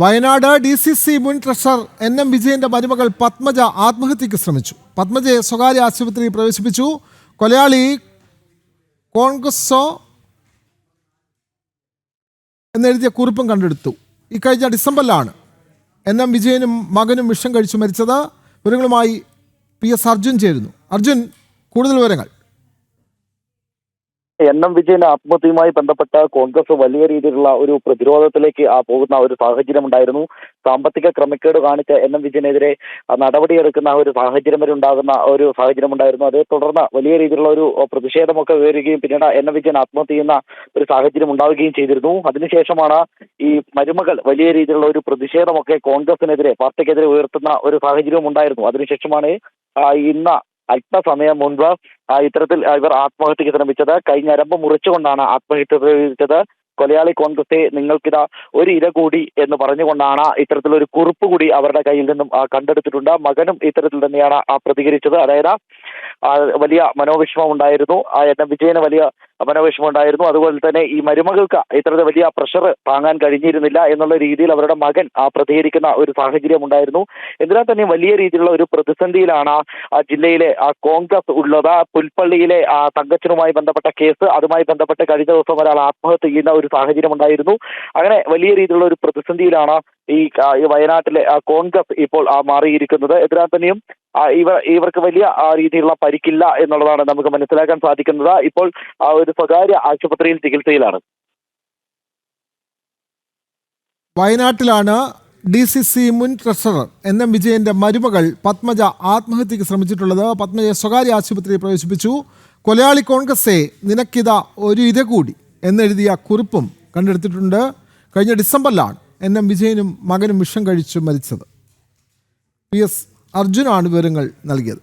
Wayanad DCC മുൻ treasurer NM വിജയന്റെ മരുമകൾ പത്മജ ആത്മഹത്യക്ക് ശ്രമിച്ചു. പത്മജയെ സ്വകാര്യ ആശുപത്രിയിൽ പ്രവേശിപ്പിച്ചു. കൊലയാളി കോൺഗ്രസോ എന്നെഴുതിയ കുറിപ്പും കണ്ടെടുത്തു. ഇക്കഴിഞ്ഞ ഡിസംബറിലാണ് NM വിജയനും മകനും വിഷം കഴിച്ചു മരിച്ചത്. വിവരങ്ങളുമായി PS അർജുൻ ചേരുന്നു. അർജുൻ, കൂടുതൽ വിവരങ്ങൾ. NM വിജയന്റെ ആത്മഹത്യയുമായി ബന്ധപ്പെട്ട കോൺഗ്രസ് വലിയ രീതിയിലുള്ള ഒരു പ്രതിരോധത്തിലേക്ക് പോകുന്ന ഒരു സാഹചര്യം ഉണ്ടായിരുന്നു. സാമ്പത്തിക ക്രമക്കേട് കാണിച്ച NM വിജയനെതിരെ നടപടിയെടുക്കുന്ന ഒരു സാഹചര്യം വരെ ഉണ്ടാകുന്ന ഒരു സാഹചര്യം ഉണ്ടായിരുന്നു. അതേ തുടർന്ന് വലിയ രീതിയിലുള്ള ഒരു പ്രതിഷേധമൊക്കെ ഉയരുകയും പിന്നീട് NM വിജയൻ ആത്മഹത്യ ചെയ്യുന്ന ഒരു സാഹചര്യം ഉണ്ടാവുകയും ചെയ്തിരുന്നു. അതിനുശേഷമാണ് ഈ മരുമകൾ വലിയ രീതിയിലുള്ള ഒരു പ്രതിഷേധമൊക്കെ കോൺഗ്രസിനെതിരെ, പാർട്ടിക്കെതിരെ ഉയർത്തുന്ന ഒരു സാഹചര്യവും ഉണ്ടായിരുന്നു. അതിനുശേഷമാണ് ഇന്ന് അല്പസമയം മുൻപ് ഇത്തരത്തിൽ ഇവർ ആത്മഹത്യക്ക് ശ്രമിച്ചത്. കൈ ഞരമ്പ് മുറിച്ചുകൊണ്ടാണ് ആത്മഹത്യ ശ്രമിച്ചത്. കൊലയാളി കോൺഗ്രസെ നിങ്ങൾക്കിതാ ഒരു ഇര കൂടി എന്ന് പറഞ്ഞുകൊണ്ടാണ് ഇത്തരത്തിലൊരു കുറിപ്പ് കൂടി അവരുടെ കയ്യിൽ നിന്നും കണ്ടെടുത്തിട്ടുണ്ട്. മകനും ഇത്തരത്തിൽ തന്നെയാണ് പ്രതികരിച്ചത്. അതായത് വലിയ മനോവിഷമം ഉണ്ടായിരുന്നു. NM വിജയന് വലിയ മനോവിഷമം ഉണ്ടായിരുന്നു. അതുപോലെ തന്നെ ഈ മരുമകൾക്ക് ഇത്തരത്തിൽ വലിയ പ്രഷർ താങ്ങാൻ കഴിഞ്ഞിരുന്നില്ല എന്നുള്ള രീതിയിൽ അവരുടെ മകൻ പ്രതികരിക്കുന്ന ഒരു സാഹചര്യം ഉണ്ടായിരുന്നു. എന്തിനാൽ തന്നെ വലിയ രീതിയിലുള്ള ഒരു പ്രതിസന്ധിയിലാണ് ജില്ലയിലെ കോൺഗ്രസ് ഉള്ളത്. പുൽപ്പള്ളിയിലെ തങ്കച്ചനുമായി ബന്ധപ്പെട്ട കേസ്, അതുമായി ബന്ധപ്പെട്ട് കഴിഞ്ഞ ദിവസം ഒരാൾ ആത്മഹത്യ ചെയ്യുന്ന ഒരു സാഹചര്യം ഉണ്ടായിരുന്നു. അങ്ങനെ വലിയ രീതിയിലുള്ള ഒരു പ്രതിസന്ധിയിലാണ് ഈ വയനാട്ടിലെ കോൺഗ്രസ് ഇപ്പോൾ മാറിയിരിക്കുന്നത്. എന്തിനാൽ തന്നെയും ഇവർക്ക് വലിയ രീതിയിലുള്ള പരിക്കില്ല എന്നുള്ളതാണ് നമുക്ക് മനസ്സിലാക്കാൻ സാധിക്കുന്നത്. ഇപ്പോൾ ഒരു സ്വകാര്യ ആശുപത്രിയിൽ ചികിത്സയിലാണ്. വയനാട്ടിലാണ് DCC മുൻ ട്രഷറർ NM വിജയന്റെ മരുമകൾ പത്മജ ആത്മഹത്യക്ക് ശ്രമിച്ചിട്ടുള്ളത്. പത്മജയെ സ്വകാര്യ ആശുപത്രിയിൽ പ്രവേശിപ്പിച്ചു. കൊലയാളി കോൺഗ്രസെ നിനക്കിത ഒരു ഇര കൂടി എന്നെഴുതിയ കുറിപ്പും കണ്ടെടുത്തിട്ടുണ്ട്. കഴിഞ്ഞ ഡിസംബറിലാണ് NM വിജയനും മകനും വിഷം കഴിച്ചു മരിച്ചത്. PS അർജുനാണ് വിവരങ്ങൾ നൽകിയത്.